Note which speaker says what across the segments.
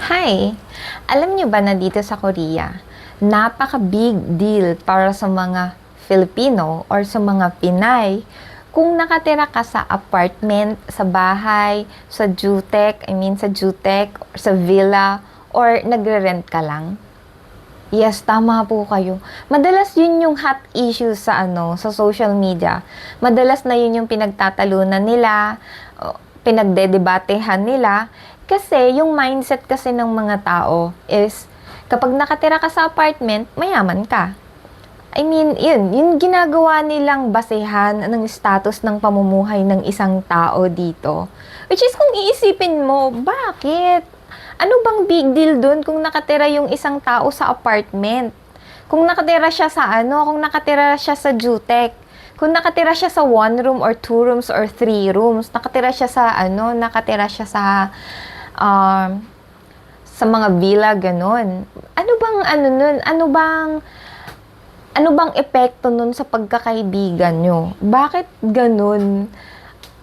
Speaker 1: Hi! Alam niyo ba na dito sa Korea, napaka-big deal para sa mga Filipino or sa mga Pinay kung nakatira ka sa apartment, sa bahay, sa jutek, or sa villa, or nagre-rent ka lang. Yes, tama po kayo. Madalas yun yung hot issue sa social media. Madalas na yun yung pinagtatalunan nila, pinagdedebatehan nila. Kasi yung mindset kasi ng mga tao is, kapag nakatira ka sa apartment, mayaman ka. Yun ginagawa nilang basehan ng status ng pamumuhay ng isang tao dito. Which is, kung iisipin mo, bakit? Ano bang big deal dun kung nakatira yung isang tao sa apartment? Kung nakatira siya kung nakatira siya sa jutek, kung nakatira siya sa 1 room or 2 rooms or 3 rooms, nakatira siya sa mga villa, ganun. Ano bang epekto nun sa pagkakaibigan nyo? Bakit ganun?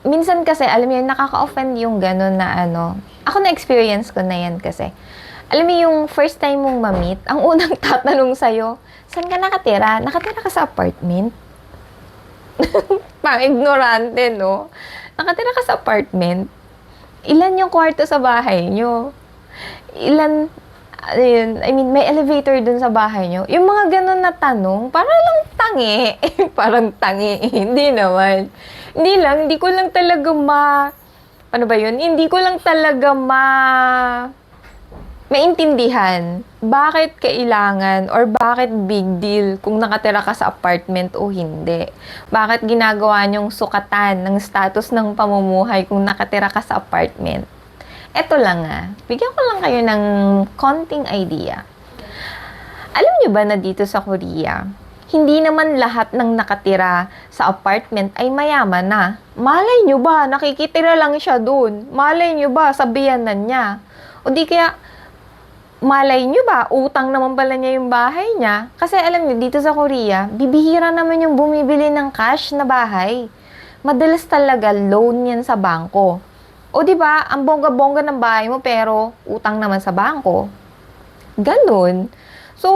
Speaker 1: Minsan kasi, alam mo yun, nakaka-offend yung ganun na Ako na-experience ko na yan kasi. Alam mo yung first time mong ma-meet, ang unang tatanong sa'yo, saan ka nakatira? Nakatira ka sa apartment? Pang-ignorante, no? Nakatira ka sa apartment? Ilan yung kwarto sa bahay nyo? May elevator dun sa bahay nyo? Yung mga ganun na tanong, para lang tangi. Parang tangi. Hindi naman. Hindi ko lang talaga Hindi ko lang talaga maintindihan bakit kailangan or bakit big deal kung nakatira ka sa apartment o hindi. Bakit ginagawa niyong sukatan ng status ng pamumuhay kung nakatira ka sa apartment? Eto lang bigyan ko lang kayo ng konting idea. Alam niyo ba na dito sa Korea, hindi naman lahat ng nakatira sa apartment ay mayaman na. Malay nyo ba, nakikitira lang siya dun? Malay nyo ba, sabihanan niya? O di kaya, malay nyo ba, utang naman pala niya yung bahay niya? Kasi alam niyo, dito sa Korea, bibihira naman yung bumibili ng cash na bahay. Madalas talaga loan yan sa bangko. O di ba, ang bongga-bongga ng bahay mo pero utang naman sa bangko. Ganun. So,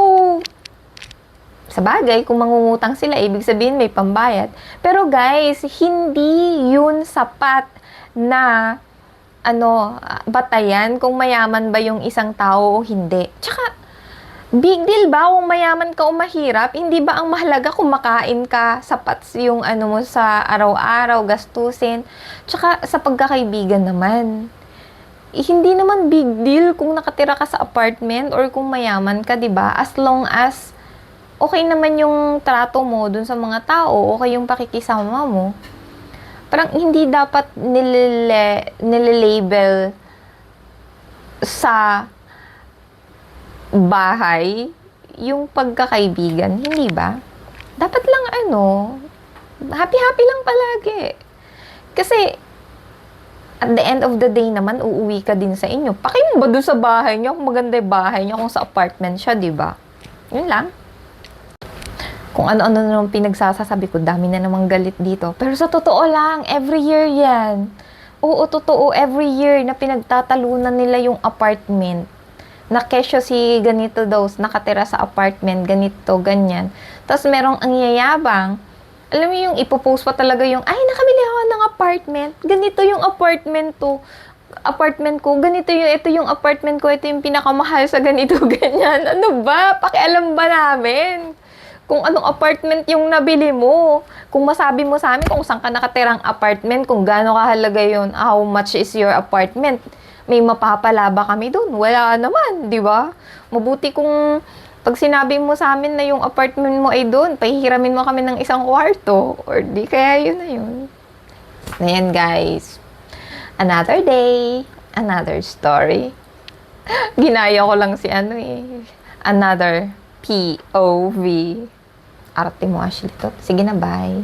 Speaker 1: sa bagay, kung mangungutang sila, ibig sabihin may pambayad. Pero guys, hindi yun sapat na batayan kung mayaman ba yung isang tao o hindi. Tsaka, big deal ba kung mayaman ka o mahirap? Hindi ba ang mahalaga kung makain ka, sapat yung mo sa araw-araw, gastusin? Tsaka, sa pagkakaibigan naman. Hindi naman big deal kung nakatira ka sa apartment or kung mayaman ka, 'di ba? As long as okay naman yung trato mo dun sa mga tao, okay yung pakikisama mo. Parang hindi dapat nililabel sa bahay yung pagkakaibigan, hindi ba? Dapat lang happy-happy lang palagi. Kasi, at the end of the day naman, uuwi ka din sa inyo. Paki mo ba dun sa bahay niyo? Kung maganda yung bahay niyo, kung sa apartment siya, di ba? Yun lang. Kung ano-ano naman pinagsasabi ko, dami na namang galit dito. Pero sa totoo lang, every year yan. Oo, totoo, every year na pinagtatalunan nila yung apartment. Na kesyo si ganito daw, nakatira sa apartment, ganito, ganyan. Tapos merong ang yayabang. Alam mo yung ipopost pa talaga yung, ay, nakabili ako ng apartment. Ganito yung apartment ko, ito yung apartment ko, ito yung pinakamahal sa ganito, ganyan. Ano ba? Pakialam ba namin? Kung anong apartment yung nabili mo. Kung masabi mo sa amin kung saan ka nakatirang apartment, kung gaano kahalaga yun, how much is your apartment, may mapapala ba kami dun? Wala naman, di ba? Mabuti kung pag sinabi mo sa amin na yung apartment mo ay doon, pahihiramin mo kami ng isang kwarto. Or di kaya yun na yun. Ayan guys. Another day, another story. Ginaya ko lang Another POV. Arte mo, Ashley, to. Sige na, bye.